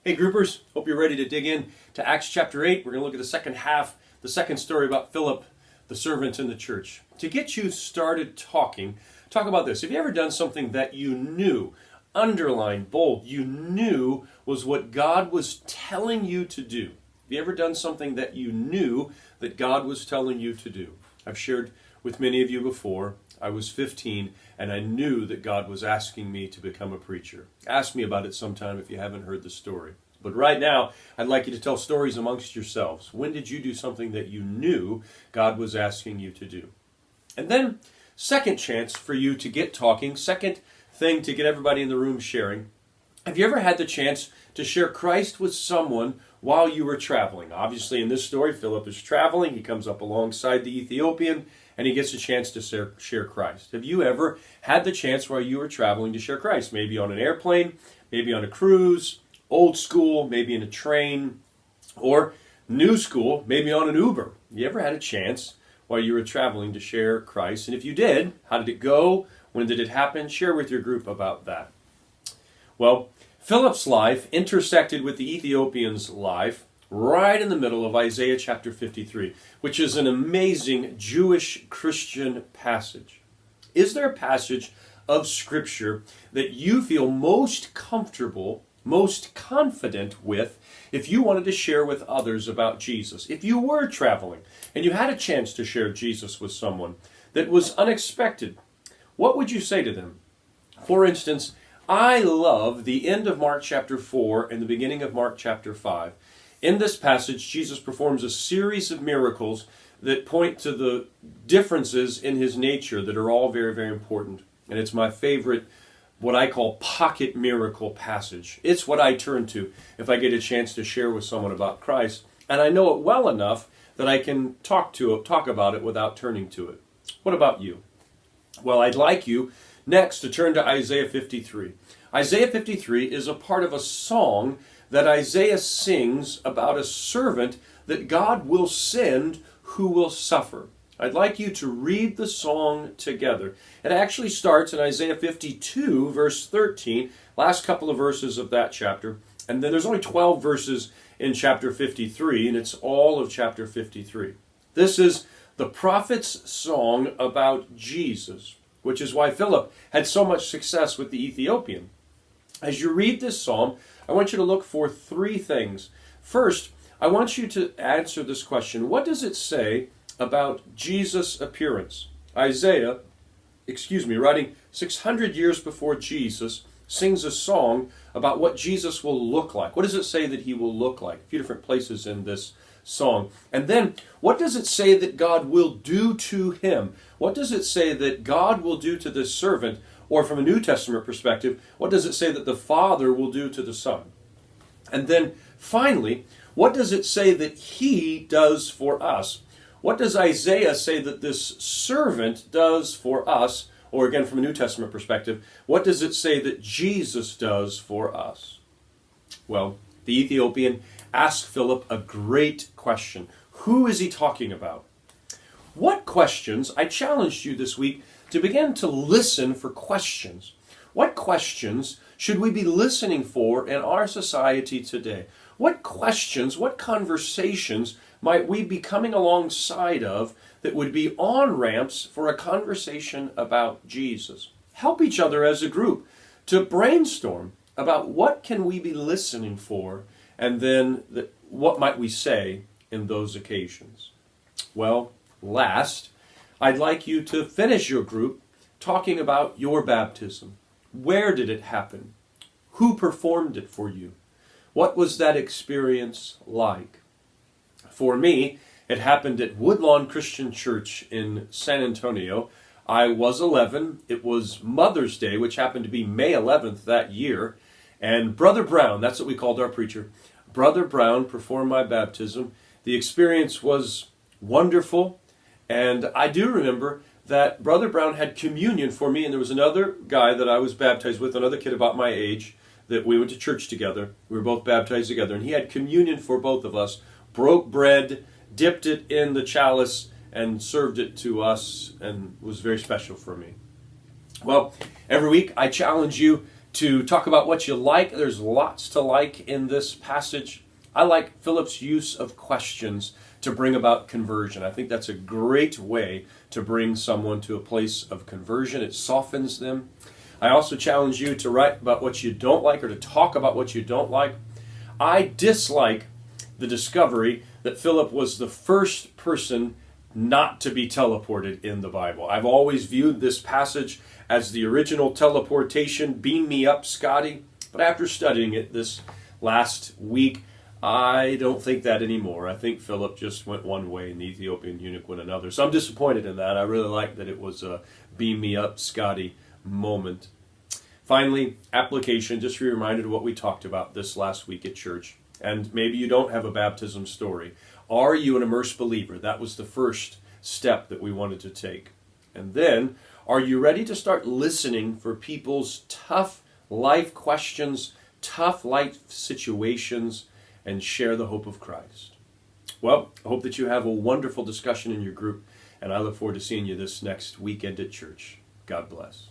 Hey groupers, hope you're ready to dig in to Acts chapter 8. We're going to look at the second half, the second story about Philip, the servant in the church. To get you started talk about this. Have you ever done something that you knew, underlined, bold, you knew was what God was telling you to do? Have you ever done something that you knew that God was telling you to do? I've shared with many of you before. I was 15 and I knew that God was asking me to become a preacher. Ask me about it sometime if you haven't heard the story. But right now, I'd like you to tell stories amongst yourselves. When did you do something that you knew God was asking you to do? And then, second chance for you to get talking, second thing to get everybody in the room sharing. Have you ever had the chance to share Christ with someone while you were traveling? Obviously, in this story, Philip is traveling. He comes up alongside the Ethiopian, and he gets a chance to share Christ. Have you ever had the chance while you were traveling to share Christ? Maybe on an airplane, maybe on a cruise, old school, maybe in a train, or new school, maybe on an Uber. You ever had a chance while you were traveling to share Christ? And if you did, how did it go? When did it happen? Share with your group about that. Well, Philip's life intersected with the Ethiopian's life right in the middle of Isaiah chapter 53, which is an amazing Jewish Christian passage. Is there a passage of Scripture that you feel most comfortable, most confident with if you wanted to share with others about Jesus? If you were traveling and you had a chance to share Jesus with someone that was unexpected, what would you say to them? For instance, I love the end of Mark chapter 4 and the beginning of Mark chapter 5. In this passage, Jesus performs a series of miracles that point to the differences in his nature that are all very, very important. And it's my favorite, what I call pocket miracle passage. It's what I turn to if I get a chance to share with someone about Christ. And I know it well enough that I can talk about it without turning to it. What about you? Well, I'd like you next to turn to Isaiah 53. Isaiah 53 is a part of a song that Isaiah sings about a servant that God will send who will suffer. I'd like you to read the song together. It actually starts in Isaiah 52, verse 13, last couple of verses of that chapter. And then there's only 12 verses in chapter 53, and it's all of chapter 53. This is the prophet's song about Jesus, which is why Philip had so much success with the Ethiopian. As you read this psalm, I want you to look for three things. First, I want you to answer this question. What does it say about Jesus' appearance? Isaiah, writing 600 years before Jesus, sings a song about what Jesus will look like. What does it say that he will look like? A few different places in this song. And then, what does it say that God will do to him? What does it say that God will do to this servant? Or from a New Testament perspective, what does it say that the Father will do to the Son? And then, finally, what does it say that he does for us? What does Isaiah say that this servant does for us? Or again, from a New Testament perspective, what does it say that Jesus does for us? Well, the Ethiopian asked Philip a great question. Who is he talking about? What questions, I challenged you this week to begin to listen for questions. What questions should we be listening for in our society today? What questions, what conversations might we be coming alongside of that would be on-ramps for a conversation about Jesus? Help each other as a group to brainstorm about what can we be listening for, and then what might we say in those occasions. Well, last, I'd like you to finish your group talking about your baptism. Where did it happen? Who performed it for you? What was that experience like? For me, it happened at Woodlawn Christian Church in San Antonio. I was 11. It was Mother's Day, which happened to be May 11th that year. And Brother Brown, that's what we called our preacher, Brother Brown performed my baptism. The experience was wonderful. And I do remember that Brother Brown had communion for me, and there was another guy that I was baptized with, another kid about my age, that we went to church together. We were both baptized together, and he had communion for both of us, broke bread, dipped it in the chalice, and served it to us, and was very special for me. Well, every week I challenge you to talk about what you like. There's lots to like in this passage. I like Philip's use of questions to bring about conversion. I think that's a great way to bring someone to a place of conversion. It softens them. I also challenge you to write about what you don't like or to talk about what you don't like. I dislike the discovery that Philip was the first person not to be teleported in the Bible. I've always viewed this passage as the original teleportation, beam me up, Scotty. But after studying it this last week, I don't think that anymore. I think Philip just went one way and the Ethiopian eunuch went another. So I'm disappointed in that. I really like that it was a beam me up, Scotty moment. Finally, application. Just be reminded of what we talked about this last week at church. And maybe you don't have a baptism story. Are you an immersed believer? That was the first step that we wanted to take. And then, are you ready to start listening for people's tough life questions, tough life situations, and share the hope of Christ? Well, I hope that you have a wonderful discussion in your group, and I look forward to seeing you this next weekend at church. God bless.